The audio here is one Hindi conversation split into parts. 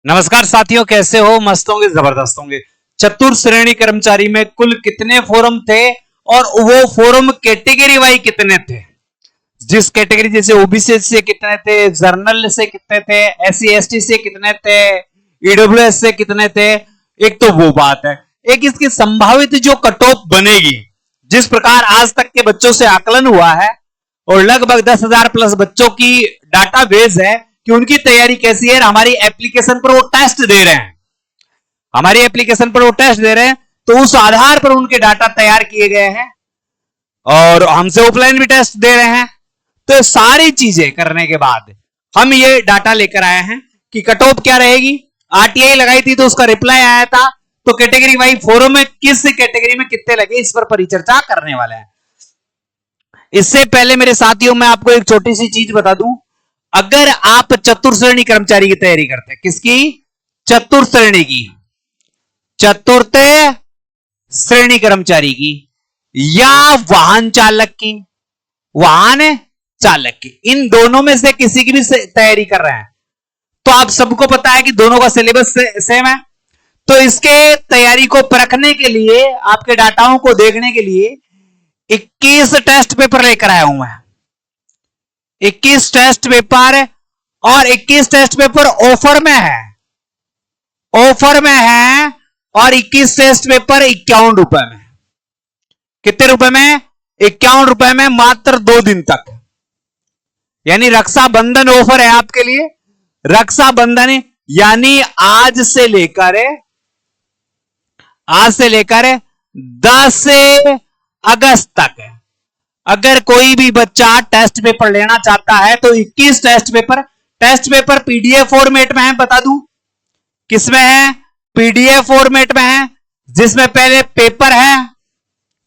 नमस्कार साथियों, कैसे हो? मस्त होंगे, जबरदस्त होंगे। चतुर्थ श्रेणी कर्मचारी में कुल कितने फोरम थे और वो फोरम कैटेगरी वाइज कितने थे? जिस कैटेगरी जैसे ओबीसी से कितने थे, जर्नल से कितने थे, एससी एसटी से कितने थे, ईडब्ल्यूएस से कितने थे। एक तो वो बात है, एक इसकी संभावित जो कट ऑफ बनेगी, जिस प्रकार आज तक के बच्चों से आकलन हुआ है और लगभग 10,000 प्लस बच्चों की डाटाबेस है कि उनकी तैयारी कैसी है। हमारी एप्लीकेशन पर वो टेस्ट दे रहे हैं, हमारी एप्लीकेशन पर वो टेस्ट दे रहे हैं, तो उस आधार पर उनके डाटा तैयार किए गए हैं और हमसे ऑफलाइन भी टेस्ट दे रहे हैं। तो सारी चीजें करने के बाद हम ये डाटा लेकर आए हैं कि कट ऑफ क्या रहेगी। आरटीआई लगाई थी तो उसका रिप्लाई आया था, तो कैटेगरी वाइज फोरम में किस कैटेगरी में कितने लगे, इस पर परिचर्चा करने वाले हैं। इससे पहले मेरे साथियों, मैं आपको एक छोटी सी चीज बता दूं। अगर आप चतुर्थ श्रेणी कर्मचारी की तैयारी करते हैं, किसकी? चतुर्थ श्रेणी की, चतुर्थ श्रेणी कर्मचारी की, या वाहन चालक की, वाहन चालक की, इन दोनों में से किसी की भी तैयारी कर रहे हैं, तो आप सबको पता है कि दोनों का सिलेबस सेम है। तो इसके तैयारी को परखने के लिए, आपके डाटाओं को देखने के लिए 21 टेस्ट पेपर लेकर आया हूं मैं। 21 टेस्ट पेपर, और 21 टेस्ट पेपर ऑफर में है, ऑफर में है, और 21 टेस्ट पेपर 51 रुपए में। कितने रुपए में? 51 रुपए में, मात्र 2 दिन तक। यानी रक्षाबंधन ऑफर है आपके लिए। रक्षाबंधन यानी आज से लेकर 10 अगस्त तक अगर कोई भी बच्चा टेस्ट पेपर लेना चाहता है तो 21 टेस्ट पेपर पीडीएफ फॉर्मेट में है। बता दूं किसमें है? पीडीएफ फॉर्मेट में है, जिसमें पहले पेपर है,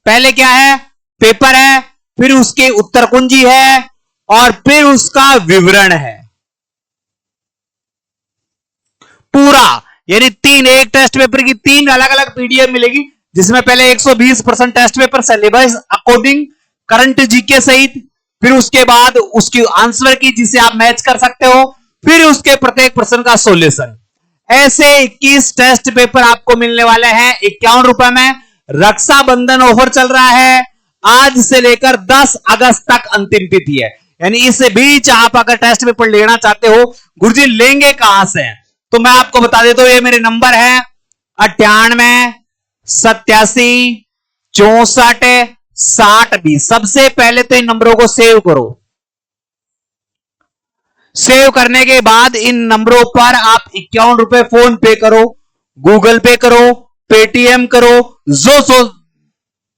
पहले क्या है? पेपर है, फिर उसके उत्तर कुंजी है, और फिर उसका विवरण है पूरा। यानी एक टेस्ट पेपर की 3 अलग अलग पीडीएफ मिलेगी, जिसमें पहले 120% test paper syllabus according current GK सहित, फिर उसके बाद उसकी आंसर की जिसे आप मैच कर सकते हो, फिर उसके प्रत्येक प्रश्न का सॉल्यूशन। ऐसे 21 टेस्ट पेपर आपको मिलने वाले हैं 51 रुपए में। रक्षाबंधन ऑफर चल रहा है, आज से लेकर 10 अगस्त तक अंतिम तिथि है। यानी इस बीच आप अगर टेस्ट पेपर लेना चाहते हो, गुरुजी लेंगे कहां से? तो मैं आपको बता देता हूं, ये मेरे नंबर है 98 87 64 60 20। सबसे पहले तो इन नंबरों को सेव करो। सेव करने के बाद इन नंबरों पर आप 51 रुपए फोन पे करो, गूगल पे करो, पेटीएम करो, जो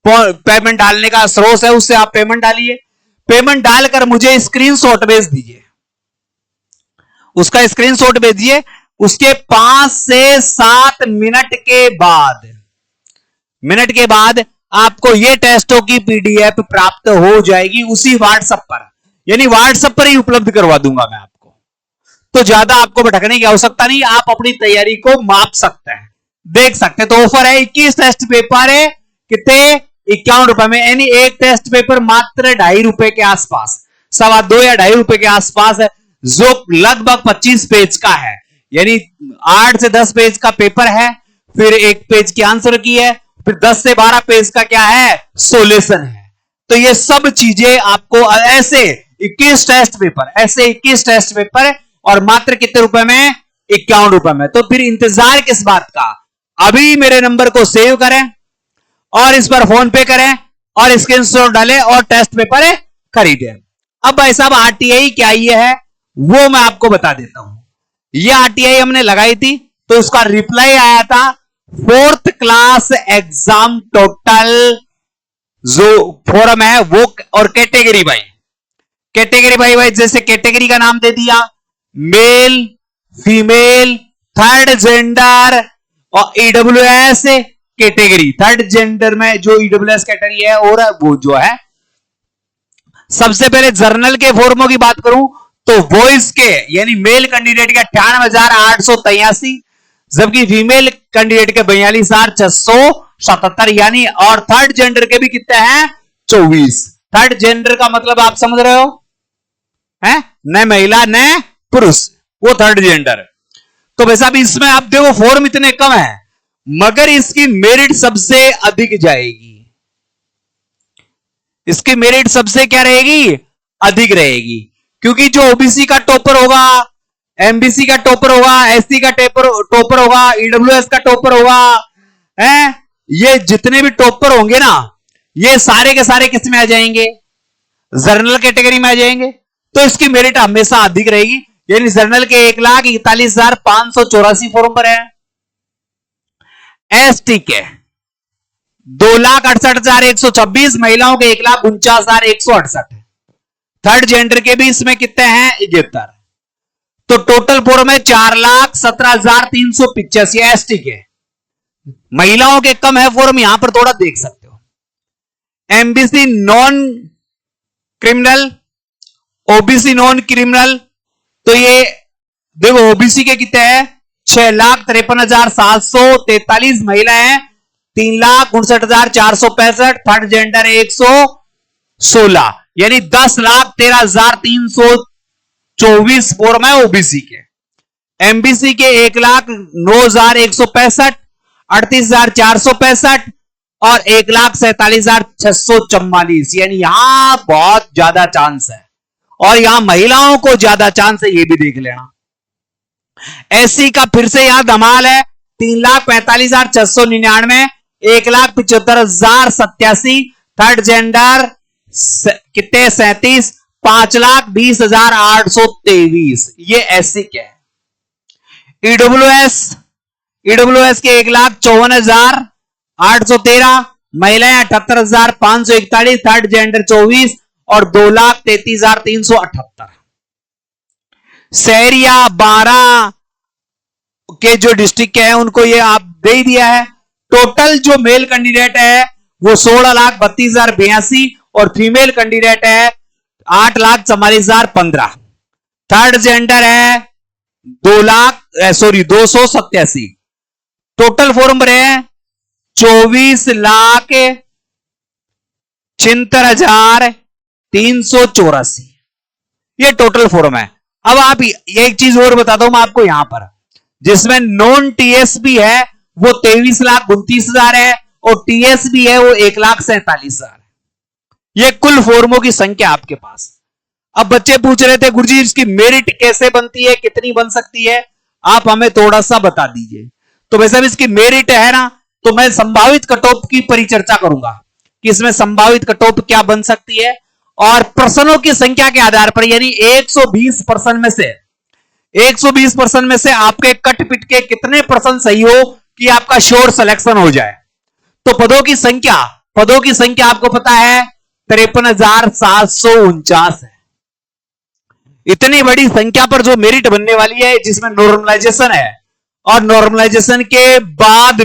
पेमेंट डालने का स्रोत है उससे आप पेमेंट डालिए। पेमेंट डालकर मुझे स्क्रीनशॉट भेज दीजिए, उसका स्क्रीनशॉट भेजिए। उसके 5 से 7 मिनट के बाद आपको ये टेस्टों की पीडीएफ प्राप्त हो जाएगी उसी व्हाट्सएप पर। यानी व्हाट्सएप पर ही उपलब्ध करवा दूंगा मैं आपको, तो ज्यादा आपको भटकने की आवश्यकता नहीं। आप अपनी तैयारी को माप सकते हैं, देख सकते हैं। तो ऑफर है 21 टेस्ट पेपर है, कितने? 51 रुपए में। यानी एक टेस्ट पेपर मात्र 2.5 रुपए के आसपास, 2.25 या 2.5 रुपए के आसपास है, जो लगभग 25 पेज का है। यानी 8 से 10 पेज का पेपर है, फिर 1 पेज की आंसर की है, फिर 10 से 12 पेज का क्या है? सॉल्यूशन है। तो ये सब चीजें आपको ऐसे 21 टेस्ट पेपर और मात्र कितने रुपए में? 51 रुपए में। तो फिर इंतजार किस बात का? अभी मेरे नंबर को सेव करें और इस पर फोन पे करें और स्क्रीनशॉट डालें और टेस्ट पेपर खरीदें। अब भाई साहब, आरटीआई क्या ये है वो मैं आपको बता देता हूं। ये आरटीआई हमने लगाई थी तो उसका रिप्लाई आया था 4th क्लास एग्जाम टोटल जो फोरम है वो, और कैटेगरी वाइज जैसे कैटेगरी का नाम दे दिया, मेल, फीमेल, थर्ड जेंडर और ईडब्ल्यूएस कैटेगरी। थर्ड जेंडर में जो ईडब्ल्यूएस कैटेगरी है, और वो जो है, सबसे पहले जर्नल के फॉर्मों की बात करूं तो वॉइस के यानी मेल कैंडिडेट के 98,883, जबकि फीमेल कैंडिडेट के 42,677। यानी और थर्ड जेंडर के भी कितने हैं? 24। थर्ड जेंडर का मतलब आप समझ रहे हो, है न महिला न पुरुष, वो थर्ड जेंडर। तो वैसा भी इसमें आप देखो फॉर्म इतने कम है मगर इसकी मेरिट सबसे अधिक जाएगी, इसकी मेरिट सबसे क्या रहेगी, अधिक रहेगी। क्योंकि जो ओबीसी का टॉपर होगा, एमबीसी का टॉपर होगा, एससी का टॉपर होगा, ईडब्ल्यूएस का टॉपर होगा, है ये जितने भी टॉपर होंगे ना ये सारे के सारे किस में आ जाएंगे, जर्नल कैटेगरी में आ जाएंगे। तो इसकी मेरिट हमेशा अधिक रहेगी। यानी जर्नल के 1,41,584 फॉर्म पर है, एसटी के 2,68,126, महिलाओं के 1,49,168, थर्ड जेंडर के भी इसमें कितने हैं 71। तो टोटल फॉर्म है 4,17,385 एसटी के। महिलाओं के कम है फॉर्म, यहां पर थोड़ा देख सकते हो। MBC non criminal, OBC non criminal, तो ये देखो ओबीसी के कितने हैं 6,53,743 महिलाएं हैं, 3,59,465, थर्ड जेंडर 116, यानी 10,13,324 फॉर्म है ओबीसी के। एमबीसी के 1,09,165, 38,465 और 1,47,644, यानी यहां बहुत ज्यादा चांस है और यहां महिलाओं को ज्यादा चांस है, ये भी देख लेना। एससी का फिर से यहां धमाल है, 3,45,699, 1,75,087, थर्ड जेंडर कितने 37, 5,20,823, ये एससी के है। ईडब्ल्यूएस के 1,54,813, महिलाएं 78,541, थर्ड जेंडर 24 और 2,33,378। शहरिया 12 के जो डिस्ट्रिक्ट के हैं उनको ये आप दे ही दिया है। टोटल जो मेल कैंडिडेट है वो 16,32,082 और फीमेल कैंडिडेट है 8,44,015। थर्ड जेंडर है 287। टोटल फॉर्म भरे हैं 24,76,384, ये टोटल फॉर्म है। अब आप एक चीज और बताता हूं मैं आपको यहां पर, जिसमें नॉन टीएसबी है वो 23,29,000 है और टीएसबी है वो 1,47,000। ये कुल फॉर्मों की संख्या आपके पास। अब बच्चे पूछ रहे थे गुरुजी इसकी मेरिट कैसे बनती है, कितनी बन सकती है, आप हमें थोड़ा सा बता दीजिए। तो वैसे भी इसकी मेरिट है ना, तो मैं संभावित कट ऑफ की परिचर्चा करूंगा कि इसमें संभावित कट ऑफ क्या बन सकती है और प्रश्नों की संख्या के आधार पर, यानी 120% में से 120% में से आपके कट पिट के कितने प्रश्न सही हो कि आपका श्योर सिलेक्शन हो जाए। तो पदों की संख्या आपको पता है 53,749 है। इतनी बड़ी संख्या पर जो मेरिट बनने वाली है, जिसमें नॉर्मलाइजेशन है और नॉर्मलाइजेशन के बाद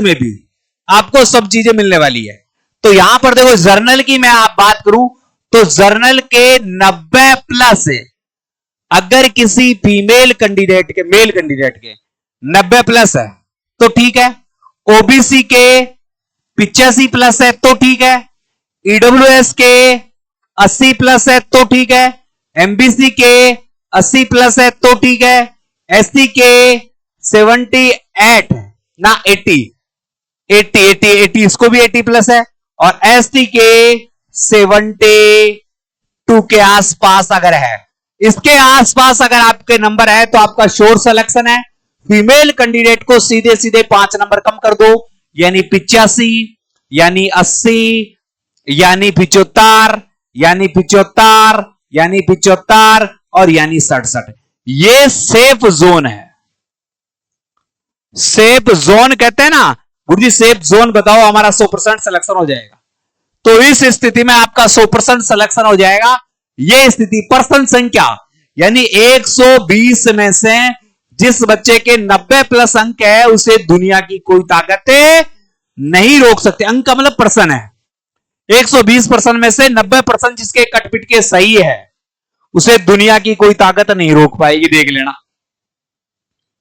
में भी आपको सब चीजें मिलने वाली है। तो यहां पर देखो जर्नल की मैं आप बात करूं तो जर्नल के 90+ है। अगर किसी फीमेल कैंडिडेट के मेल कैंडिडेट के 90+ है तो ठीक है, ओबीसी के 85+ है तो ठीक है, ईडब्ल्यूएस के 80+ है तो ठीक है, एमबीसी के 80+ है तो ठीक है, एससी के 78 ना 80 इसको भी 80+ है और एसटी के 72 के आसपास अगर है, इसके आसपास अगर आपके नंबर है तो आपका श्योर सिलेक्शन है। फीमेल कैंडिडेट को सीधे सीधे 5 नंबर कम कर दो, यानी 85, यानी 80, यानी 75, यानी 75, यानी 75 और यानी 67। ये सेफ जोन है। सेफ जोन कहते हैं ना गुरुजी, सेफ जोन बताओ हमारा 100% सिलेक्शन हो जाएगा। तो इस स्थिति में आपका 100% सिलेक्शन हो जाएगा। यह स्थिति पर्सन संख्या यानी 120 में से जिस बच्चे के 90+ अंक है उसे दुनिया की कोई ताकत नहीं रोक सकती। अंक का मतलब पर्सन है। 120% में से 90% जिसके कटपिट के सही है उसे दुनिया की कोई ताकत नहीं रोक पाएगी, देख लेना,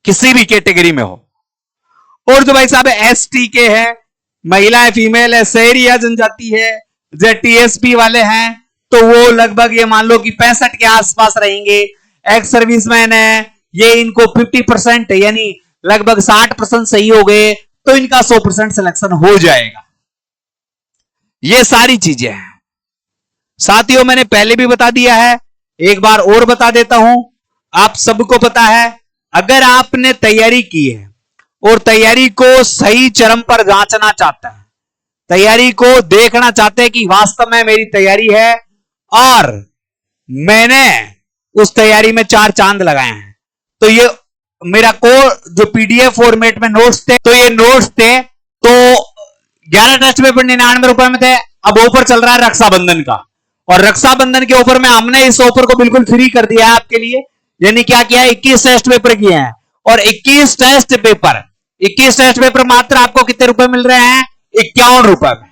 किसी भी कैटेगरी में हो। और जो भाई साहब एसटी के है, महिलाएं फीमेल है, शहरी या जनजाति है, जो टीएसपी वाले हैं तो वो लगभग ये मान लो कि 65 के आसपास रहेंगे। एक्स सर्विसमैन है, ये इनको 50% यानी लगभग 60% सही हो गए तो इनका 100% सिलेक्शन हो जाएगा। ये सारी चीजें हैं साथियों, मैंने पहले भी बता दिया है, एक बार और बता देता हूं। आप सबको पता है, अगर आपने तैयारी की है और तैयारी को सही चरम पर जांचना चाहते हैं, तैयारी को देखना चाहते हैं कि वास्तव में मेरी तैयारी है और मैंने उस तैयारी में 4 चांद लगाए हैं, तो ये मेरा कोर्स जो पीडीएफ फॉर्मेट में नोट्स थे, तो ये नोट्स थे तो 11 टेस्ट पेपर 99 रुपए में थे। अब ऑफर चल रहा है रक्षाबंधन का, और रक्षाबंधन के ऑफर में हमने इस ऑफर को बिल्कुल फ्री कर दिया है आपके लिए। यानी क्या किया है, 21 टेस्ट पेपर किए हैं और 21 टेस्ट पेपर मात्र आपको कितने रुपए मिल रहे हैं, 51 रुपए में।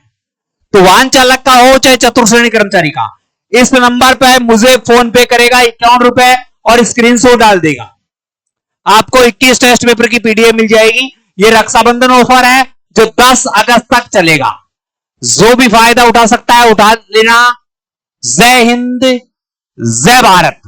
तो वाहन चालक का हो चाहे चतुर्थ श्रेणी कर्मचारी का, इस नंबर पे मुझे फोन पे करेगा 51 रुपए और स्क्रीनशॉट डाल देगा, आपको 21 टेस्ट पेपर की पीडीएफ मिल जाएगी। ये रक्षाबंधन ऑफर है जो 10 अगस्त तक चलेगा। जो भी फायदा उठा सकता है उठा लेना। जय हिंद, जय भारत।